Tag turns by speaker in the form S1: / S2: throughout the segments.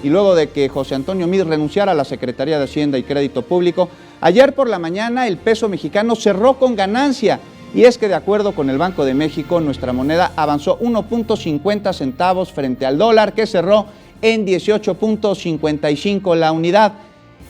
S1: y luego de que José Antonio Meade renunciara a la Secretaría de Hacienda y Crédito Público, ayer por la mañana el peso mexicano cerró con ganancia. Y es que de acuerdo con el Banco de México, nuestra moneda avanzó 1.50 centavos frente al dólar, que cerró en 18.55 la unidad.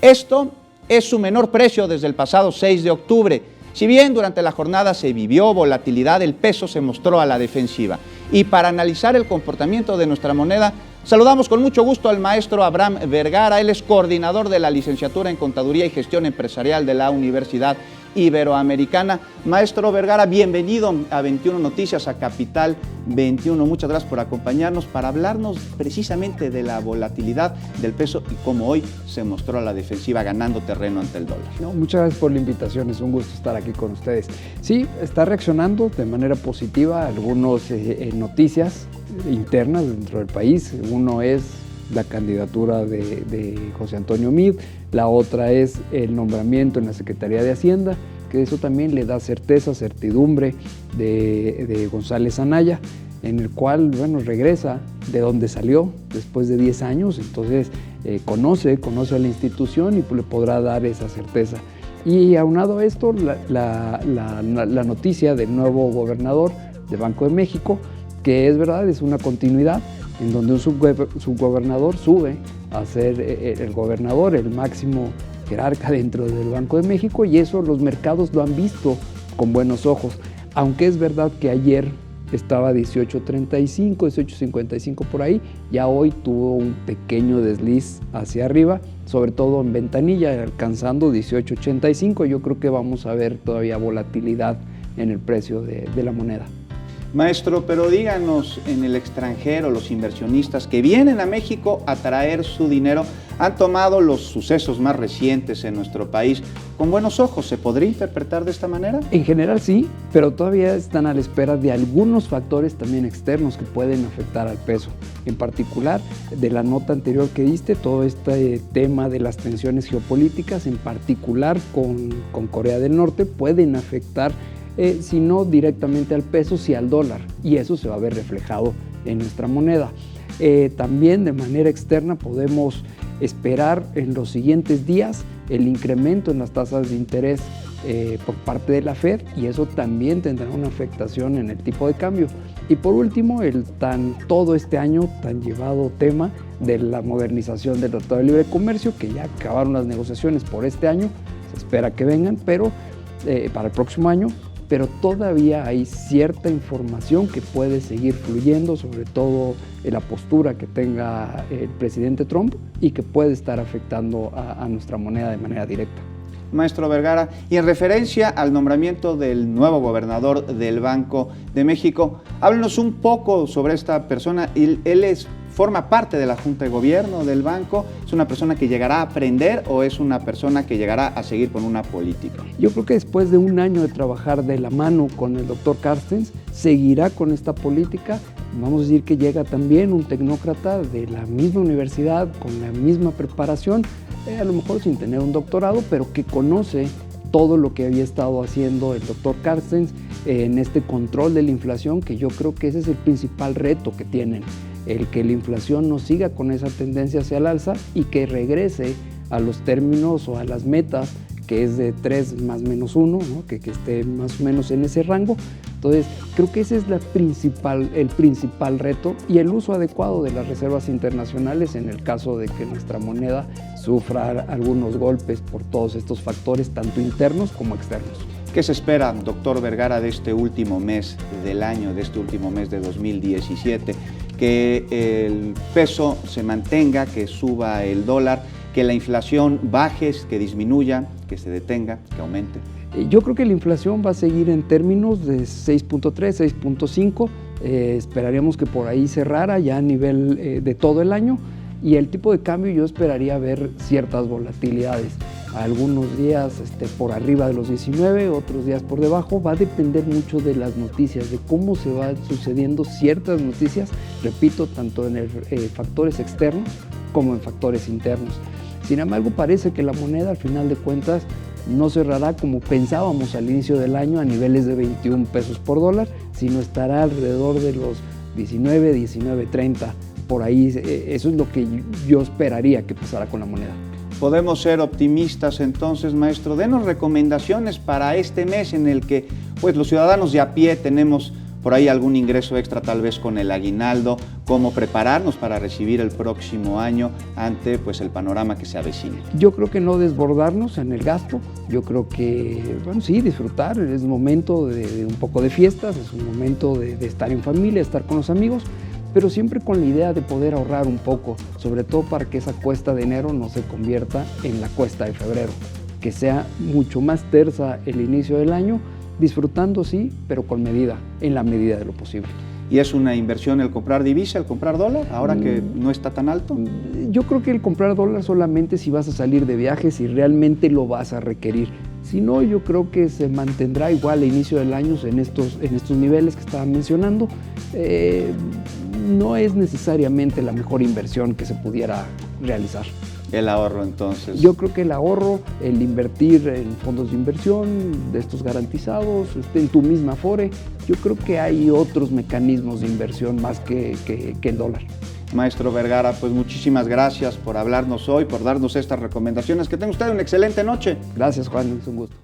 S1: Esto es su menor precio desde el pasado 6 de octubre. Si bien durante la jornada se vivió volatilidad, el peso se mostró a la defensiva. Y para analizar el comportamiento de nuestra moneda, saludamos con mucho gusto al maestro Abraham Vergara. Él es coordinador de la licenciatura en Contaduría y Gestión Empresarial de la Universidad Iberoamericana. Maestro Vergara, bienvenido a 21 Noticias, a Capital 21. Muchas gracias por acompañarnos para hablarnos precisamente de la volatilidad del peso y cómo hoy se mostró a la defensiva ganando terreno ante el dólar.
S2: No, muchas gracias por la invitación, es un gusto estar aquí con ustedes. Sí, está reaccionando de manera positiva a algunas noticias internas dentro del país. Uno es la candidatura de José Antonio Meade, la otra es el nombramiento en la Secretaría de Hacienda, que eso también le da certeza, certidumbre de González Anaya, en el cual, bueno, regresa de donde salió después de 10 años, entonces conoce a la institución y le podrá dar esa certeza. Y aunado a esto, la noticia del nuevo gobernador del Banco de México, que es verdad, es una continuidad, en donde un subgobernador sube a ser el gobernador, el máximo jerarca dentro del Banco de México, y eso los mercados lo han visto con buenos ojos, aunque es verdad que ayer estaba 18.35, 18.55 por ahí, ya hoy tuvo un pequeño desliz hacia arriba, sobre todo en ventanilla, alcanzando 18.85. Yo creo que vamos a ver todavía volatilidad en el precio de la moneda.
S1: Maestro, pero díganos, en el extranjero, los inversionistas que vienen a México a traer su dinero han tomado los sucesos más recientes en nuestro país con buenos ojos. ¿Se podría interpretar de esta manera?
S2: En general sí, pero todavía están a la espera de algunos factores también externos que pueden afectar al peso. En particular, de la nota anterior que diste, todo este tema de las tensiones geopolíticas, en particular con Corea del Norte, pueden afectar si no directamente al peso, sí al dólar, y eso se va a ver reflejado en nuestra moneda. También de manera externa podemos esperar en los siguientes días el incremento en las tasas de interés por parte de la Fed, y eso también tendrá una afectación en el tipo de cambio. Y por último, todo este año tan llevado tema de la modernización del Tratado de Libre Comercio, que ya acabaron las negociaciones por este año, se espera que vengan, pero para el próximo año, pero todavía hay cierta información que puede seguir fluyendo, sobre todo en la postura que tenga el presidente Trump, y que puede estar afectando a nuestra moneda de manera directa.
S1: Maestro Vergara, y en referencia al nombramiento del nuevo gobernador del Banco de México, háblenos un poco sobre esta persona. Él forma parte de la Junta de Gobierno del banco. ¿Es una persona que llegará a aprender o es una persona que llegará a seguir con una política?
S2: Yo creo que después de un año de trabajar de la mano con el doctor Carstens, seguirá con esta política. Vamos a decir que llega también un tecnócrata de la misma universidad, con la misma preparación, a lo mejor sin tener un doctorado, pero que conoce todo lo que había estado haciendo el doctor Carstens en este control de la inflación, que yo creo que ese es el principal reto que tienen, el que la inflación no siga con esa tendencia hacia el alza y que regrese a los términos o a las metas, que es de 3 más menos 1, ¿no? que esté más o menos en ese rango. Entonces, creo que ese es el principal reto, y el uso adecuado de las reservas internacionales en el caso de que nuestra moneda sufra algunos golpes por todos estos factores, tanto internos como externos.
S1: ¿Qué se espera, doctor Vergara, de este último mes del año, de este último mes de 2017? Que el peso se mantenga, que suba el dólar, que la inflación baje, que disminuya, que se detenga, que aumente.
S2: Yo creo que la inflación va a seguir en términos de 6.3, 6.5. Esperaríamos que por ahí cerrara ya a nivel de todo el año, y el tipo de cambio yo esperaría ver ciertas volatilidades. Algunos días por arriba de los 19, otros días por debajo. Va a depender mucho de las noticias, de cómo se van sucediendo ciertas noticias, repito, tanto en factores externos como en factores internos. Sin embargo, parece que la moneda al final de cuentas no cerrará como pensábamos al inicio del año a niveles de 21 pesos por dólar, sino estará alrededor de los 19, 19.30 por ahí eso es lo que yo esperaría que pasara con la moneda.
S1: Podemos ser optimistas entonces, maestro. Denos recomendaciones para este mes en el que pues, los ciudadanos de a pie tenemos por ahí algún ingreso extra, tal vez con el aguinaldo, cómo prepararnos para recibir el próximo año ante pues, el panorama que se avecina.
S2: Yo creo que no desbordarnos en el gasto, yo creo que, bueno, sí, disfrutar, es un momento de un poco de fiestas, es un momento de estar en familia, estar con los amigos, pero siempre con la idea de poder ahorrar un poco, sobre todo para que esa cuesta de enero no se convierta en la cuesta de febrero, que sea mucho más tersa el inicio del año, disfrutando sí, pero con medida, en la medida de lo posible.
S1: ¿Y es una inversión el comprar divisa, el comprar dólar, ahora que no está tan alto?
S2: Yo creo que el comprar dólar solamente si vas a salir de viaje, si realmente lo vas a requerir. Si no, yo creo que se mantendrá igual a inicio del año en estos niveles que estaba mencionando. No es necesariamente la mejor inversión que se pudiera realizar.
S1: El ahorro, entonces.
S2: Yo creo que el ahorro, el invertir en fondos de inversión, de estos garantizados, en tu misma Afore, yo creo que hay otros mecanismos de inversión más que el dólar.
S1: Maestro Vergara, pues muchísimas gracias por hablarnos hoy, por darnos estas recomendaciones. Que tenga usted una excelente noche.
S2: Gracias, Juan, es un gusto.